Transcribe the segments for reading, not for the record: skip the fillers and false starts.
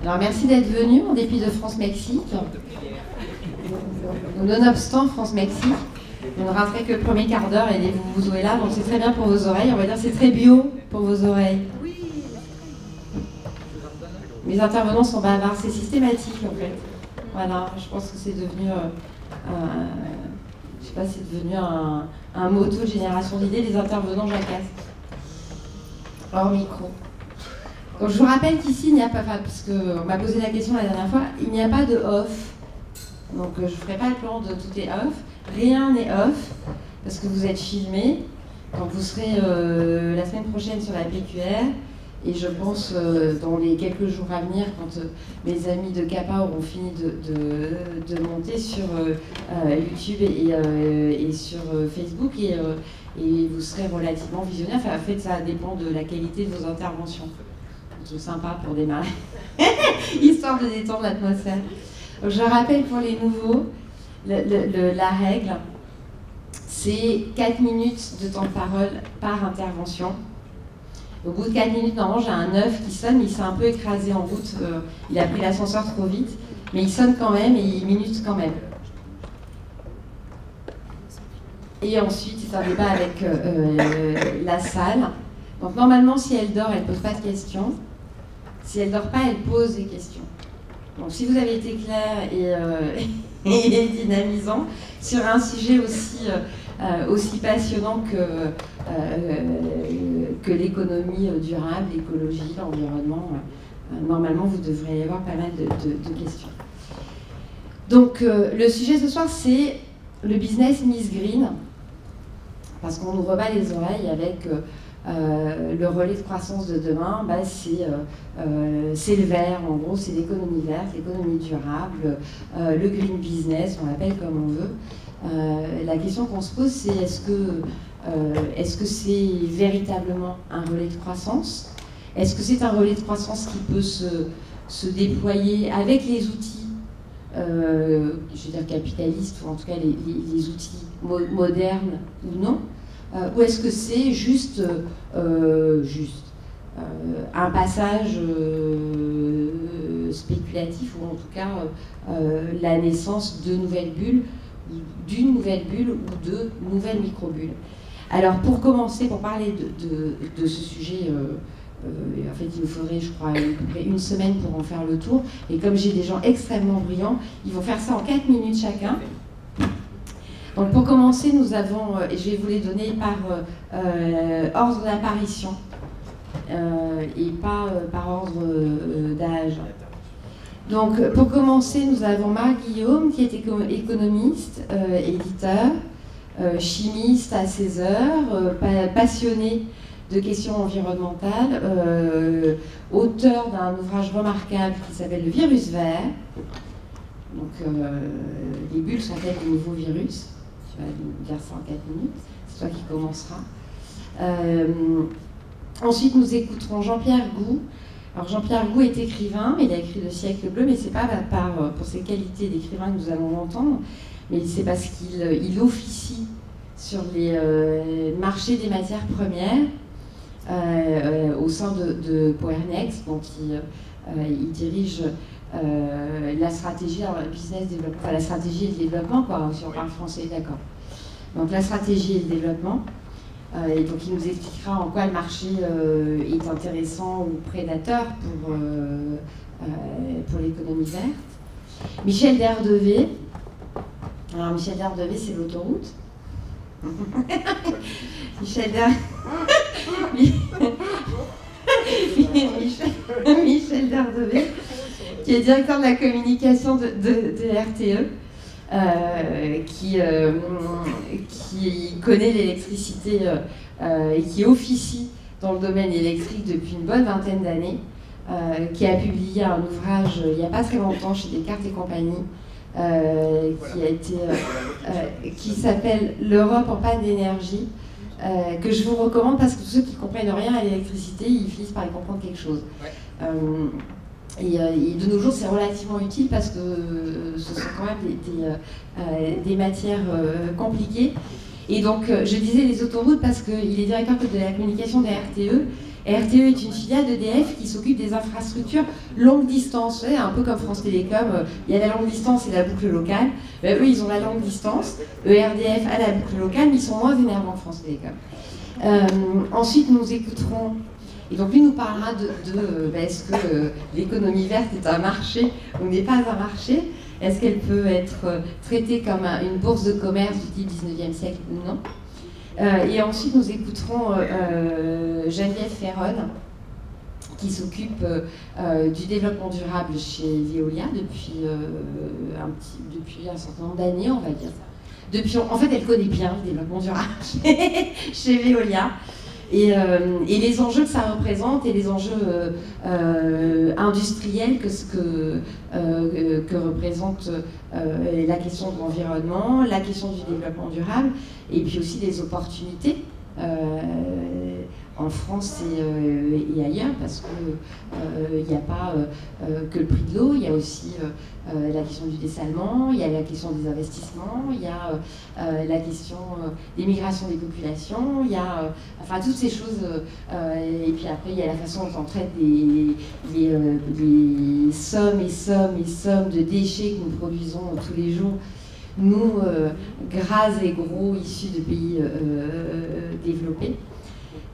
Alors merci d'être venu en dépit de France-Mexique. Nonobstant France-Mexique, on ne raterait que le premier quart d'heure et vous jouez là, donc c'est très bien pour vos oreilles. On va dire c'est très bio pour vos oreilles. Mes intervenants sont bavards, c'est systématique en fait. Voilà, je pense que c'est devenu, je sais pas, c'est devenu un motto de génération d'idées, les intervenants jacassent. Hors micro. Donc je vous rappelle qu'ici, il n'y a pas, parce qu'on m'a posé la question la dernière fois, il n'y a pas de off. Donc je ne ferai pas le plan de tout est off. Rien n'est off, parce que vous êtes filmés. Donc vous serez la semaine prochaine sur la PQR. Et je pense dans les quelques jours à venir, quand mes amis de CAPA auront fini de monter sur YouTube et sur Facebook, et vous serez relativement visionnaire. Enfin, en fait, ça dépend de la qualité de vos interventions. C'est sympa pour démarrer, histoire de détendre l'atmosphère. Je rappelle pour les nouveaux, la règle, c'est 4 minutes de temps de parole par intervention. Au bout de 4 minutes, normalement, j'ai un œuf qui sonne, il s'est un peu écrasé en route, il a pris l'ascenseur trop vite, mais il sonne quand même et il minute quand même. Et ensuite, c'est un débat avec la salle. Donc normalement, si elle dort, elle ne pose pas de questions. Si elle ne dort pas, elle pose des questions. Donc si vous avez été clair et dynamisant sur un sujet aussi passionnant que l'économie durable, l'écologie, l'environnement, normalement vous devriez avoir pas mal de questions. Donc le sujet ce soir, c'est le business Miss Green, parce qu'on nous rebat les oreilles avec le relais de croissance de demain, bah, c'est le vert, en gros c'est l'économie verte, l'économie durable, le green business, on l'appelle comme on veut. La question qu'on se pose, c'est est-ce que c'est véritablement un relais de croissance? Est-ce que c'est un relais de croissance qui peut se déployer avec les outils, je veux dire capitalistes, ou en tout cas les outils modernes ou non? Ou est-ce que c'est juste un passage spéculatif, ou en tout cas la naissance de nouvelles bulles, d'une nouvelle bulle ou de nouvelles micro-bulles? Alors pour commencer, pour parler de ce sujet, en fait il nous faudrait je crois à peu près une semaine pour en faire le tour, et comme j'ai des gens extrêmement brillants, ils vont faire ça en 4 minutes chacun. Donc pour commencer, nous avons, et je vais vous les donner par ordre d'apparition et pas par ordre d'âge. Donc pour commencer, nous avons Marc Guillaume qui est économiste, éditeur, chimiste à ses heures, passionné de questions environnementales, auteur d'un ouvrage remarquable qui s'appelle Le virus vert. Donc les bulles sont-elles des nouveaux virus? Tu vas nous dire ça en 4 minutes, c'est toi qui commenceras. Ensuite, nous écouterons Jean-Pierre Gou. Alors Jean-Pierre Gou est écrivain, il a écrit Le siècle bleu, mais ce n'est pas pour ses qualités d'écrivain que nous allons l'entendre, mais c'est parce qu'il officie sur les marchés des matières premières au sein de Powernext, dont il dirige la stratégie, alors business développement, enfin la stratégie et le développement, quoi, si on parle français, d'accord. Donc la stratégie et le développement, et donc il nous expliquera en quoi le marché est intéressant ou prédateur pour l'économie verte. Michel Derdevé, alors Michel Derdevé c'est l'autoroute. Michel Derdevé, qui est directeur de la communication de RTE, qui connaît l'électricité et qui officie dans le domaine électrique depuis une bonne vingtaine d'années, qui a publié un ouvrage il n'y a pas très longtemps chez Descartes et compagnie, qui s'appelle L'Europe en panne d'énergie, que je vous recommande parce que tous ceux qui ne comprennent rien à l'électricité, ils finissent par y comprendre quelque chose. Et de nos jours, c'est relativement utile parce que ce sont quand même des matières compliquées. Et donc, je disais les autoroutes parce qu'il est directeur de la communication des RTE RTE est une filiale d'EDF qui s'occupe des infrastructures longue distance, ouais, un peu comme France Télécom, il y a la longue distance et la boucle locale. Ben, eux, ils ont la longue distance, ERDF a la boucle locale, mais ils sont moins énervants que France Télécom. Ensuite, nous écouterons, et donc lui nous parlera de est-ce que l'économie verte est un marché ou n'est pas un marché? Est-ce qu'elle peut être traitée comme une bourse de commerce du type 19e siècle? Non. Et ensuite, nous écouterons Geneviève Ferron, qui s'occupe du développement durable chez Veolia depuis un certain nombre d'années, on va dire. En fait, elle connaît bien le développement durable chez Veolia. Et les enjeux que ça représente et les enjeux industriels que représente la question de l'environnement, la question du développement durable, et puis aussi des opportunités en France et ailleurs, parce qu'il n'y a pas que le prix de l'eau, il y a aussi la question du dessalement, il y a la question des investissements, il y a la question des migrations des populations, il y a enfin toutes ces choses, et puis après il y a la façon dont on traite les sommes et sommes et sommes de déchets que nous produisons tous les jours, nous, gras et gros, issus de pays développés.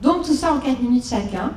Donc tout ça en 4 minutes chacun.